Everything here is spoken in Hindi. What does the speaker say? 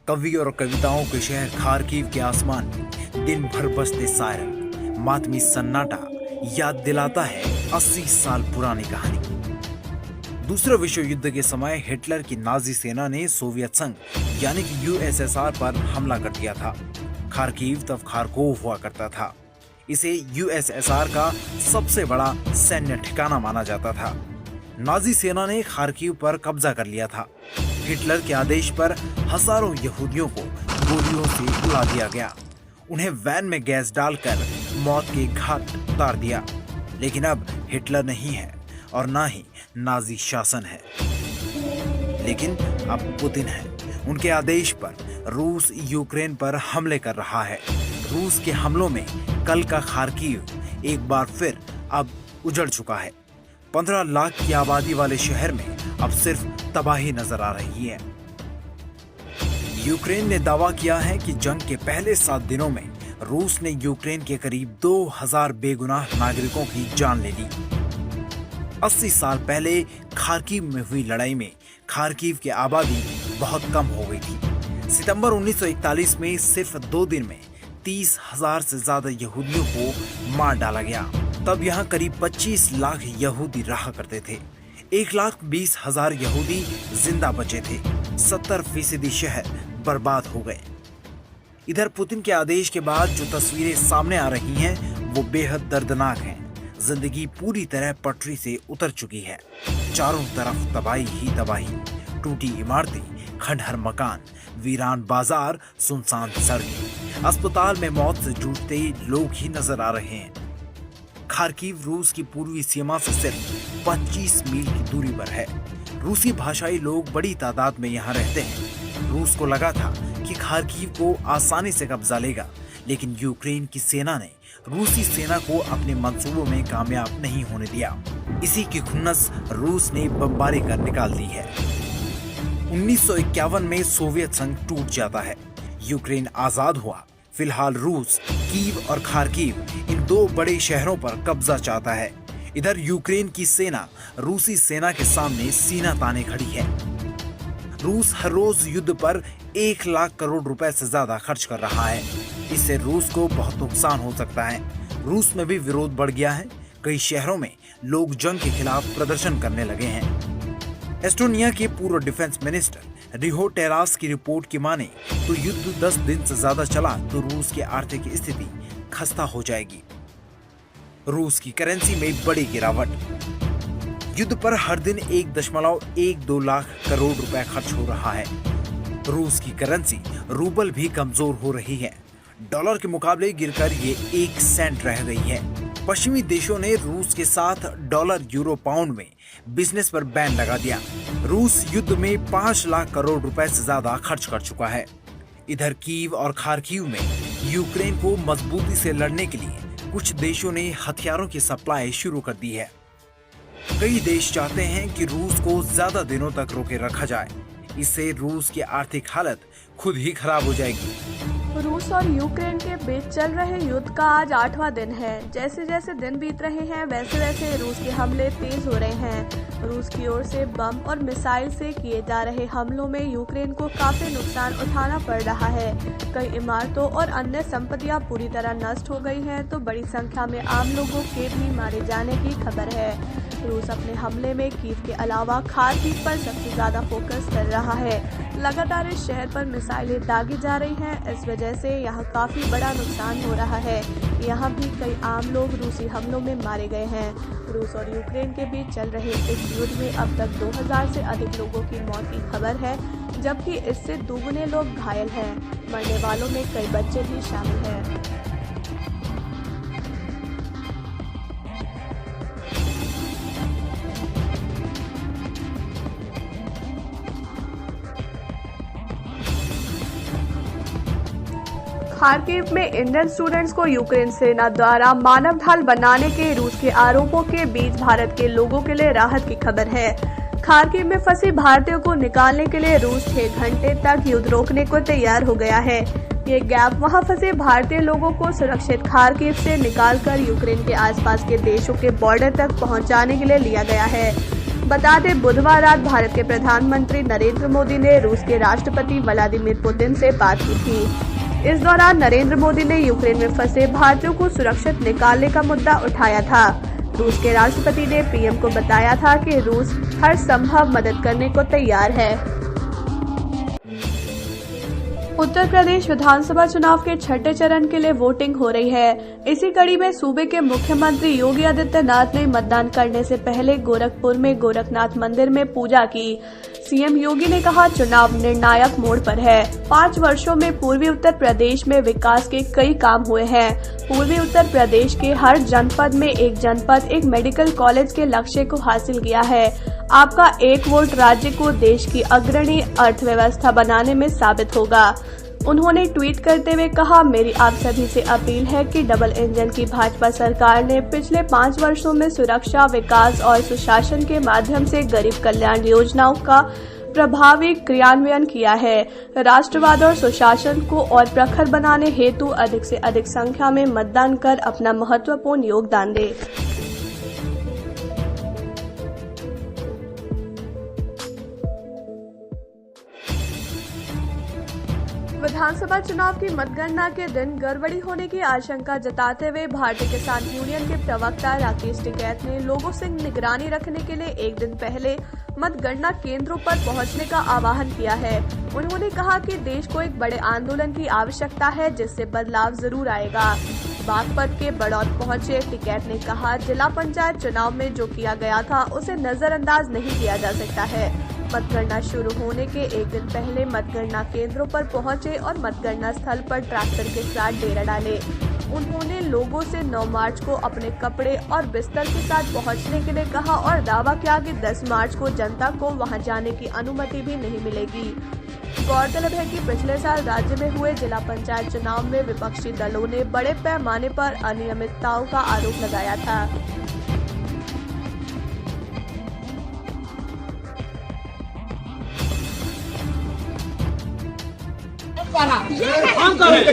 कवि और कविताओं के शहर खार्किव के आसमान में दिन भर बजते सायरन, मातमी सन्नाटा याद दिलाता है 80 साल पुरानी कहानी। दूसरे विश्व युद्ध के समय हिटलर की नाजी सेना ने सोवियत संघ यानी कि यूएसएसआर पर हमला कर दिया था। खार्किव तब खारकोव हुआ करता था। इसे यूएसएसआर का सबसे बड़ा सैन्य ठिकाना माना जाता था। नाजी सेना ने खार्किव पर कब्जा कर लिया था। हिटलर के आदेश पर हजारों यहूदियों को गोलियों से उड़ा दिया गया। उन्हें वैन में गैस डालकर मौत के घाट उतार दिया। लेकिन अब हिटलर नहीं है और ना ही नाजी शासन है, लेकिन अब पुतिन है। उनके आदेश पर रूस यूक्रेन पर हमले कर रहा है। रूस के हमलों में कल का खार्किव एक बार फिर अब उजड़ चुका है। 15 लाख की आबादी वाले शहर में अब सिर्फ तबाही नजर आ रही है। यूक्रेन ने दावा किया है कि जंग के पहले 7 दिनों में रूस ने यूक्रेन के करीब 2000 बेगुनाह नागरिकों की जान ले ली। 80 साल पहले खार्किव में हुई लड़ाई में खार्किव की आबादी बहुत कम हो गई थी। सितंबर 1941 में सिर्फ 2 दिन में 30,000 से ज्यादा यहूदियों को मार डाला गया। तब यहाँ करीब 25 लाख यहूदी रहा करते थे। 1,20,000 यहूदी जिंदा बचे थे। 70% शहर बर्बाद हो गए। इधर पुतिन के आदेश के बाद जो तस्वीरें सामने आ रही हैं वो बेहद दर्दनाक हैं। जिंदगी पूरी तरह पटरी से उतर चुकी है। चारों तरफ तबाही ही तबाही, टूटी इमारतें, खंडहर मकान, वीरान बाजार, सुनसान सड़कें। अस्पताल में मौत से जूझते लोग ही नजर आ रहे हैं। खार्किव रूस की पूर्वी सीमा से सिर्फ 25 मील की दूरी पर है। रूसी भाषाई लोग बड़ी तादाद में यहाँ रहते हैं। रूस को लगा था कि खार्किव को आसानी से कब्जा लेगा, लेकिन यूक्रेन की सेना ने रूसी सेना को अपने मंसूबों में कामयाब नहीं होने दिया। इसी की खुन्नस रूस ने बमबारी कर निकाल दी है। 1951 में सोवियत संघ टूट जाता है। यूक्रेन आजाद हुआ। फिलहाल रूस कीव और खार्किव इन 2 बड़े शहरों पर कब्जा चाहता है। इधर यूक्रेन की सेना रूसी सेना के सामने सीना ताने खड़ी है। रूस हर रोज युद्ध पर 1 लाख करोड़ रुपए से ज्यादा खर्च कर रहा है। इससे रूस को बहुत नुकसान हो सकता है। रूस में भी विरोध बढ़ गया है। कई शहरों में लोग जंग के खिलाफ प्रदर्शन करने लगे हैं। एस्टोनिया के पूर्व डिफेंस मिनिस्टर रिहो टेरास की रिपोर्ट की माने तो युद्ध 10 दिन से ज्यादा चला तो रूस की आर्थिक स्थिति खस्ता हो जाएगी। रूस की करेंसी में बड़ी गिरावट। युद्ध पर हर दिन 1.12 लाख करोड़ रुपए खर्च हो रहा है। रूस की करेंसी रूबल भी कमजोर हो रही है। डॉलर के मुकाबले गिरकर ये 1 सेंट रह गई है। पश्चिमी देशों ने रूस के साथ डॉलर, यूरो, पाउंड में बिजनेस पर बैन लगा दिया। रूस युद्ध में 5 लाख करोड़ रुपए से ज्यादा खर्च कर चुका है। इधर कीव और खार्किव में यूक्रेन को मजबूती से लड़ने के लिए कुछ देशों ने हथियारों की सप्लाई शुरू कर दी है। कई देश चाहते हैं कि रूस को ज्यादा दिनों तक रोके रखा जाए। इससे रूस की आर्थिक हालत खुद ही खराब हो जाएगी। रूस और यूक्रेन के बीच चल रहे युद्ध का आज 8वां दिन है। जैसे जैसे दिन बीत रहे हैं वैसे वैसे रूस के हमले तेज हो रहे हैं। रूस की ओर से बम और मिसाइल से किए जा रहे हमलों में यूक्रेन को काफी नुकसान उठाना पड़ रहा है। कई इमारतों और अन्य संपत्तियां पूरी तरह नष्ट हो गई हैं, तो बड़ी संख्या में आम लोगों के भी मारे जाने की खबर है। रूस अपने हमले में कीव के अलावा खार्किव पर सबसे ज्यादा फोकस कर रहा है। लगातार इस शहर पर मिसाइलें दागी जा रही हैं। इस वजह से यहाँ काफी बड़ा नुकसान हो रहा है। यहाँ भी कई आम लोग रूसी हमलों में मारे गए हैं। रूस और यूक्रेन के बीच चल रहे इस युद्ध में अब तक 2000 से अधिक लोगों की मौत की खबर है, जबकि इससे दोगुने लोग घायल हैं। मरने वालों में कई बच्चे भी शामिल हैं। खार्किव में इंडियन स्टूडेंट्स को यूक्रेन सेना द्वारा मानव ढाल बनाने के रूस के आरोपों के बीच भारत के लोगों के लिए राहत की खबर है। खार्किव में फंसे भारतीयों को निकालने के लिए रूस 6 घंटे तक युद्ध रोकने को तैयार हो गया है। ये गैप वहां फंसे भारतीय लोगों को सुरक्षित खार्किव से निकालकर यूक्रेन के आसपास के देशों के बॉर्डर तक पहुंचाने के लिए लिया गया है। बता दें, बुधवार रात भारत के प्रधानमंत्री नरेंद्र मोदी ने रूस के राष्ट्रपति व्लादिमीर पुतिन से बात की थी। इस दौरान नरेंद्र मोदी ने यूक्रेन में फंसे भारतीयों को सुरक्षित निकालने का मुद्दा उठाया था। रूस के राष्ट्रपति ने पीएम को बताया था कि रूस हर संभव मदद करने को तैयार है। उत्तर प्रदेश विधानसभा चुनाव के छठे चरण के लिए वोटिंग हो रही है। इसी कड़ी में सूबे के मुख्यमंत्री योगी आदित्यनाथ ने मतदान करने से पहले गोरखपुर में गोरखनाथ मंदिर में पूजा की। सीएम योगी ने कहा, चुनाव निर्णायक मोड़ पर है। 5 वर्षों में पूर्वी उत्तर प्रदेश में विकास के कई काम हुए हैं। पूर्वी उत्तर प्रदेश के हर जनपद में एक मेडिकल कॉलेज के लक्ष्य को हासिल किया है। आपका एक वोट राज्य को देश की अग्रणी अर्थव्यवस्था बनाने में साबित होगा। उन्होंने ट्वीट करते हुए कहा, मेरी आप सभी से अपील है कि डबल इंजन की भाजपा सरकार ने पिछले 5 वर्षों में सुरक्षा, विकास और सुशासन के माध्यम से गरीब कल्याण योजनाओं का प्रभावी क्रियान्वयन किया है। राष्ट्रवाद और सुशासन को और प्रखर बनाने हेतु अधिक से अधिक संख्या में मतदान कर अपना महत्वपूर्ण योगदान दे। विधानसभा चुनाव की मतगणना के दिन गड़बड़ी होने की आशंका जताते हुए भारतीय किसान यूनियन के प्रवक्ता राकेश टिकैत ने लोगों से निगरानी रखने के लिए एक दिन पहले मतगणना केंद्रों पर पहुंचने का आह्वान किया है। उन्होंने कहा कि देश को एक बड़े आंदोलन की आवश्यकता है, जिससे बदलाव जरूर आएगा। बागपत के बड़ौद पहुंचे टिकैत ने कहा, जिला पंचायत चुनाव में जो किया गया था उसे नजरअंदाज नहीं किया जा सकता है। मतगणना शुरू होने के एक दिन पहले मतगणना केंद्रों पर पहुंचे और मतगणना स्थल पर ट्रैक्टर के साथ डेरा डाले। उन्होंने लोगों से 9 मार्च को अपने कपड़े और बिस्तर के साथ पहुंचने के लिए कहा और दावा किया कि 10 मार्च को जनता को वहां जाने की अनुमति भी नहीं मिलेगी। गौरतलब है कि पिछले साल राज्य में हुए जिला पंचायत चुनाव में विपक्षी दलों ने बड़े पैमाने पर अनियमितताओं का आरोप लगाया था। हम करें